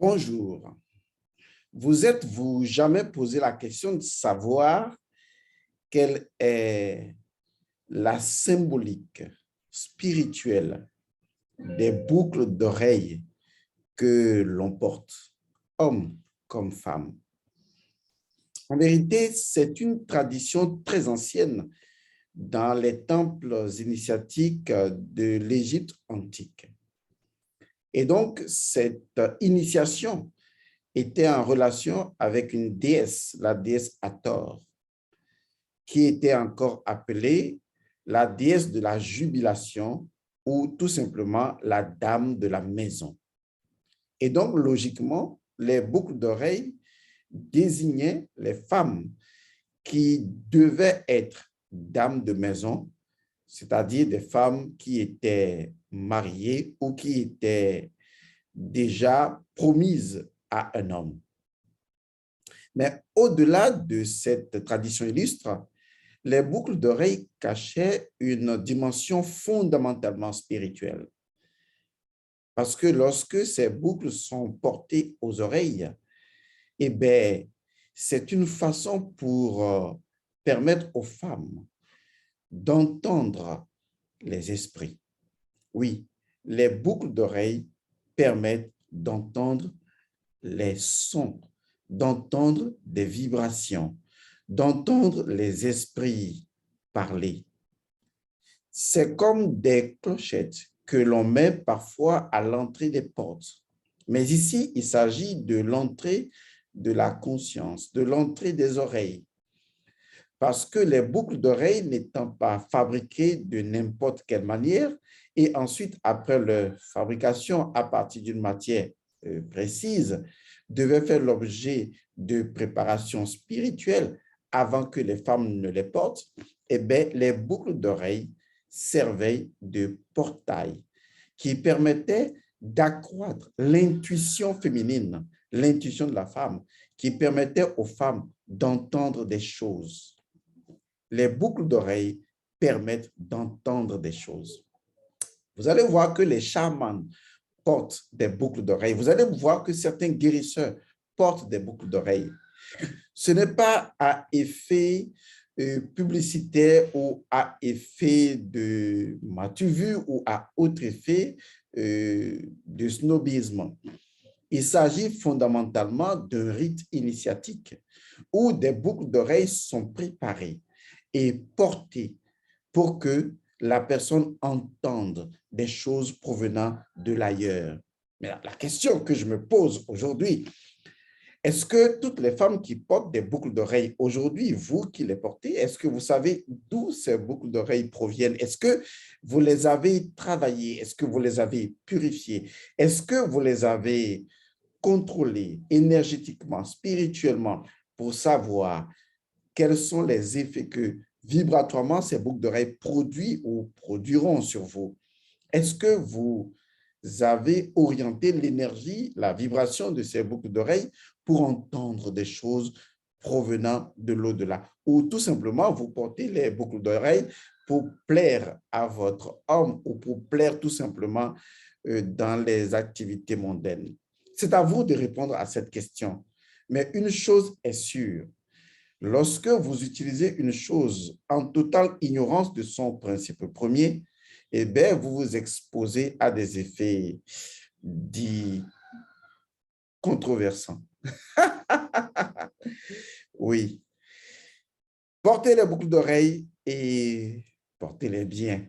Bonjour. Vous êtes-vous jamais posé la question de savoir quelle est la symbolique spirituelle des boucles d'oreilles que l'on porte, homme comme femme? En vérité, c'est une tradition très ancienne dans les temples initiatiques de l'Égypte antique. Et donc, cette initiation était en relation avec une déesse, la déesse Hathor, qui était encore appelée la déesse de la jubilation ou tout simplement la dame de la maison. Et donc, logiquement, les boucles d'oreilles désignaient les femmes qui devaient être dames de maison, c'est-à-dire des femmes qui étaient mariées ou qui étaient déjà promises à un homme. Mais au-delà de cette tradition illustre, les boucles d'oreilles cachaient une dimension fondamentalement spirituelle. Parce que lorsque ces boucles sont portées aux oreilles, eh bien, c'est une façon pour permettre aux femmes d'entendre les esprits. Oui, les boucles d'oreilles permettent d'entendre les sons, d'entendre des vibrations, d'entendre les esprits parler. C'est comme des clochettes que l'on met parfois à l'entrée des portes. Mais ici, il s'agit de l'entrée de la conscience, de l'entrée des oreilles. Parce que les boucles d'oreilles n'étant pas fabriquées de n'importe quelle manière, et ensuite, après leur fabrication à partir d'une matière précise, devaient faire l'objet de préparations spirituelles avant que les femmes ne les portent, eh bien, les boucles d'oreilles servaient de portail qui permettait d'accroître l'intuition féminine, l'intuition de la femme, qui permettait aux femmes d'entendre des choses. Les boucles d'oreilles permettent d'entendre des choses. Vous allez voir que les chamans portent des boucles d'oreilles. Vous allez voir que certains guérisseurs portent des boucles d'oreilles. Ce n'est pas à effet publicitaire ou à effet de m'as-tu vu ou à autre effet de snobisme. Il s'agit fondamentalement d'un rite initiatique où des boucles d'oreilles sont préparées et portées pour que la personne entende des choses provenant de l'ailleurs. Mais la question que je me pose aujourd'hui, est-ce que toutes les femmes qui portent des boucles d'oreilles aujourd'hui, vous qui les portez, est-ce que vous savez d'où ces boucles d'oreilles proviennent? Est-ce que vous les avez travaillées? Est-ce que vous les avez purifiées? Est-ce que vous les avez contrôlées énergétiquement, spirituellement, pour savoir quels sont les effets que vibratoirement ces boucles d'oreilles produisent ou produiront sur vous? Est-ce que vous avez orienté l'énergie, la vibration de ces boucles d'oreilles pour entendre des choses provenant de l'au-delà? Ou tout simplement, vous portez les boucles d'oreilles pour plaire à votre homme ou pour plaire tout simplement dans les activités mondaines? C'est à vous de répondre à cette question. Mais une chose est sûre, lorsque vous utilisez une chose en totale ignorance de son principe premier, eh bien, vous vous exposez à des effets dits controversants. Oui. Portez les boucles d'oreilles et portez-les bien.